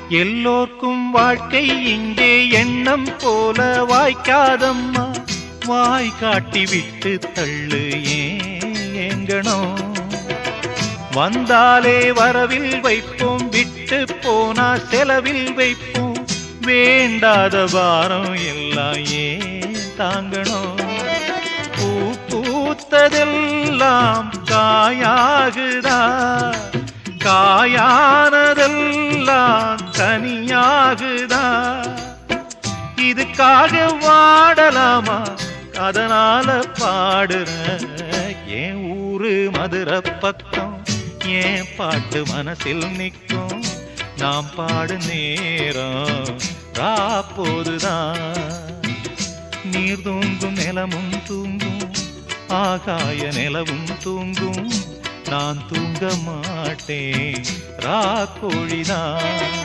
எல்லோர்க்கும் வாழ்க்கை இங்கே எண்ணம் போல வாய்க்காதம்மா. வாய் காட்டி விட்டு தள்ளு ஏங்கணும். வந்தாலே வரவில் வைப்போம், விட்டு போனா செலவில் வைப்போம். வேண்டாத பாரம் எல்லாம் ஏன் தாங்கணும். பூ பூத்ததெல்லாம் காயாகுதா, காயானதெல்லாம் தனியாகுதா. இதுக்காக வாடலாமா, அதனால பாடுற. என் ஊரு மதுரை பக்கம், என் பாட்டு மனசில் நிற்கும். நாம் பாடு நேரம் ராப்போதுதான். நீர் தூங்கும் நிலமும் தூங்கும், ஆகாய நிலவும் தூங்கும். நான் தூங்க மாட்டேன், ராக்கோழிதான்.